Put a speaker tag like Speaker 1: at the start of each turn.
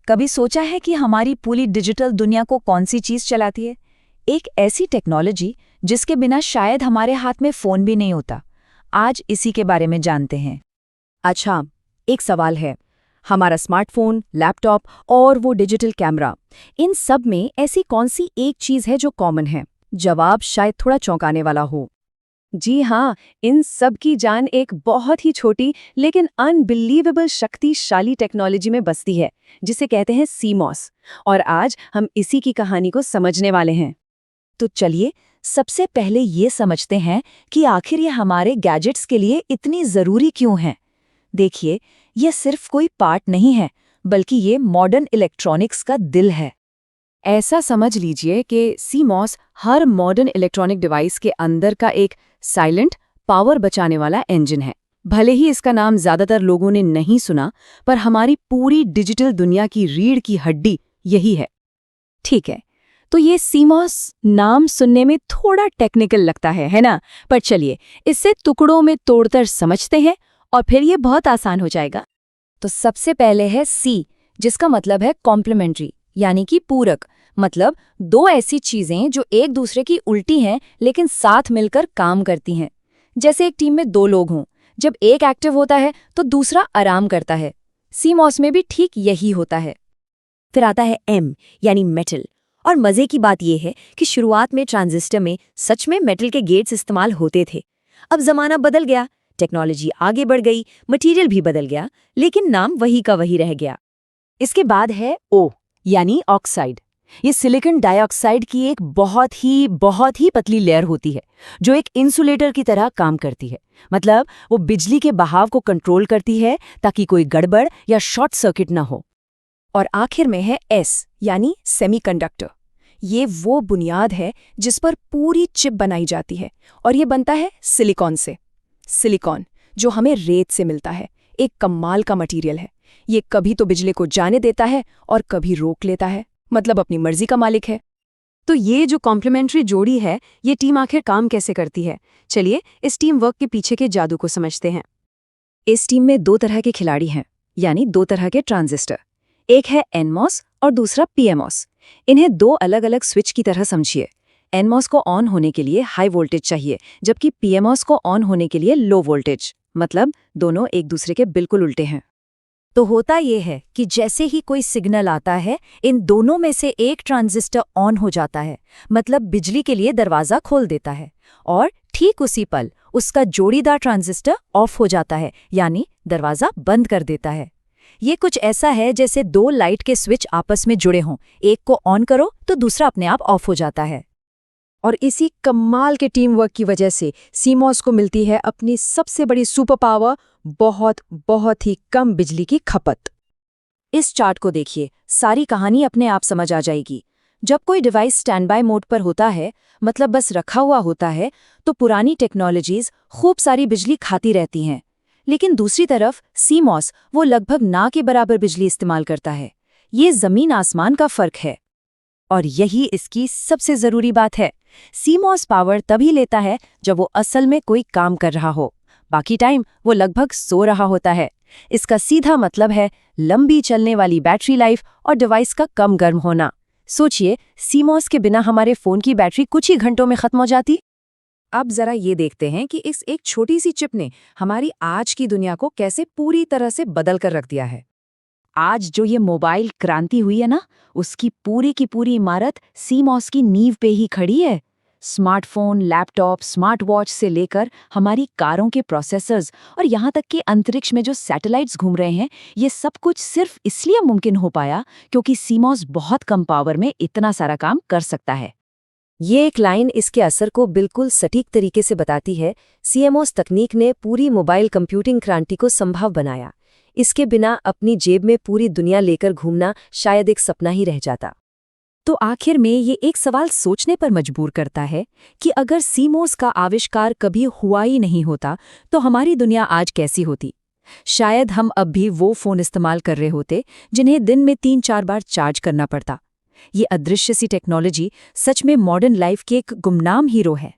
Speaker 1: कभी सोचा है कि हमारी पूरी डिजिटल दुनिया को कौन सी चीज चलाती है? एक ऐसी टेक्नोलॉजी जिसके बिना शायद हमारे हाथ में फोन भी नहीं होता। आज इसी के बारे में जानते हैं।
Speaker 2: अच्छा, एक सवाल है। हमारा स्मार्टफोन, लैपटॉप और वो डिजिटल कैमरा, इन सब में ऐसी कौन सी एक चीज़ है जो कॉमन है? जवाब शायद थोड़ा चौंकाने वाला हो। जी हाँ, इन सब की जान एक बहुत ही छोटी लेकिन अनबिलीवेबल शक्तिशाली टेक्नोलॉजी में बसती है, जिसे कहते हैं सीमॉस। और आज हम इसी की कहानी को समझने वाले हैं।
Speaker 1: तो चलिए सबसे पहले ये समझते हैं कि आखिर ये हमारे गैजेट्स के लिए इतनी ज़रूरी क्यों है। देखिए, ये सिर्फ कोई पार्ट नहीं है, बल्कि ये मॉडर्न इलेक्ट्रॉनिक्स का दिल है।
Speaker 2: ऐसा समझ लीजिए कि सीमॉस हर मॉडर्न इलेक्ट्रॉनिक डिवाइस के अंदर का एक साइलेंट, पावर बचाने वाला इंजन है। भले ही इसका नाम ज्यादातर लोगों ने नहीं सुना, पर हमारी पूरी डिजिटल दुनिया की रीढ़ की हड्डी यही है। ठीक है, तो ये सीमॉस नाम सुनने में थोड़ा टेक्निकल लगता है ना? पर चलिए इससे टुकड़ों में तोड़कर समझते हैं और फिर ये बहुत आसान हो जाएगा।
Speaker 1: तो सबसे पहले है सी, जिसका मतलब है कॉम्प्लीमेंट्री, यानी कि पूरक। मतलब दो ऐसी चीजें जो एक दूसरे की उल्टी हैं लेकिन साथ मिलकर काम करती हैं। जैसे एक टीम में दो लोग हों, जब एक एक्टिव होता है तो दूसरा आराम करता है। सीमॉस में भी ठीक यही होता है।
Speaker 2: फिर आता है एम, यानी मेटल। और मजे की बात यह है कि शुरुआत में ट्रांजिस्टर में सच में मेटल के गेट्स इस्तेमाल होते थे। अब जमाना बदल गया, टेक्नोलॉजी आगे बढ़ गई, मटेरियल भी बदल गया, लेकिन नाम वही का वही रह गया। इसके बाद है ओ, यानी ऑक्साइड। ये सिलिकॉन डाइऑक्साइड की एक बहुत ही पतली लेयर होती है, जो एक इंसुलेटर की तरह काम करती है। मतलब वो बिजली के बहाव को कंट्रोल करती है ताकि कोई गड़बड़ या शॉर्ट सर्किट ना हो। और आखिर में है एस, यानी सेमीकंडक्टर। ये वो बुनियाद है जिस पर पूरी चिप बनाई जाती है, और ये बनता है सिलिकॉन से। सिलिकॉन, जो हमें रेत से मिलता है, एक कमाल का मटेरियल है। ये कभी तो बिजली को जाने देता है और कभी रोक लेता है, मतलब अपनी मर्जी का मालिक है। तो ये जो कॉम्प्लीमेंट्री जोड़ी है, ये टीम आखिर काम कैसे करती है? चलिए इस टीम वर्क के पीछे के जादू को समझते हैं। इस टीम में दो तरह के खिलाड़ी हैं, यानी दो तरह के ट्रांजिस्टर। एक है एनमॉस और दूसरा पीएमओस। इन्हें दो अलग अलग स्विच की तरह समझिए। एनमॉस को ऑन होने के लिए हाई वोल्टेज चाहिए, जबकि पीएमओस को ऑन होने के लिए लो वोल्टेज। मतलब दोनों एक दूसरे के बिल्कुल उल्टे हैं।
Speaker 1: तो होता यह है कि जैसे ही कोई सिग्नल आता है, इन दोनों में से एक ट्रांजिस्टर ऑन हो जाता है, मतलब बिजली के लिए दरवाजा खोल देता है। और ठीक उसी पल उसका जोड़ीदार ट्रांजिस्टर ऑफ हो जाता है, यानी दरवाजा बंद कर देता है। ये कुछ ऐसा है जैसे दो लाइट के स्विच आपस में जुड़े हों, एक को ऑन करो तो दूसरा अपने आप ऑफ हो जाता है।
Speaker 2: और इसी कमाल के टीम वर्क की वजह से सीमॉस को मिलती है अपनी सबसे बड़ी सुपर पावर, बहुत ही कम बिजली की खपत। इस चार्ट को देखिए, सारी कहानी अपने आप समझ आ जाएगी। जब कोई डिवाइस स्टैंड बाय मोड पर होता है, मतलब बस रखा हुआ होता है, तो पुरानी टेक्नोलॉजीज खूब सारी बिजली खाती रहती हैं। लेकिन दूसरी तरफ सीमॉस वो लगभग ना के बराबर बिजली इस्तेमाल करता है। ये जमीन आसमान का फर्क है। और यही इसकी सबसे जरूरी बात है। सीमॉस पावर तभी लेता है जब वो असल में कोई काम कर रहा हो, बाकी टाइम वो लगभग सो रहा होता है। इसका सीधा मतलब है लंबी चलने वाली बैटरी लाइफ और डिवाइस का कम गर्म होना। सोचिए, सीमॉस के बिना हमारे फोन की बैटरी कुछ ही घंटों में खत्म हो जाती। अब जरा ये देखते हैं कि इस एक छोटी सी चिप ने हमारी आज की दुनिया को कैसे पूरी तरह से बदल कर रख दिया है। आज जो ये मोबाइल क्रांति हुई है ना, उसकी पूरी की पूरी इमारत सीमॉस की नींव पे ही खड़ी है। स्मार्टफोन, लैपटॉप, स्मार्ट वॉच से लेकर हमारी कारों के प्रोसेसर्स और यहाँ तक कि अंतरिक्ष में जो सैटेलाइट्स घूम रहे हैं, ये सब कुछ सिर्फ इसलिए मुमकिन हो पाया क्योंकि सीमॉस बहुत कम पावर में इतना सारा काम कर सकता है। ये एक लाइन इसके असर को बिल्कुल सटीक तरीके से बताती है। सीमॉस तकनीक ने पूरी मोबाइल कंप्यूटिंग क्रांति को संभव बनाया। इसके बिना अपनी जेब में पूरी दुनिया लेकर घूमना शायद एक सपना ही रह जाता। तो आखिर में ये एक सवाल सोचने पर मजबूर करता है कि अगर सीमॉस का आविष्कार कभी हुआ ही नहीं होता, तो हमारी दुनिया आज कैसी होती? शायद हम अब भी वो फ़ोन इस्तेमाल कर रहे होते जिन्हें दिन में 3-4 बार चार्ज करना पड़ता। ये अदृश्य सी टेक्नोलॉजी सच में मॉडर्न लाइफ की एक गुमनाम हीरो है।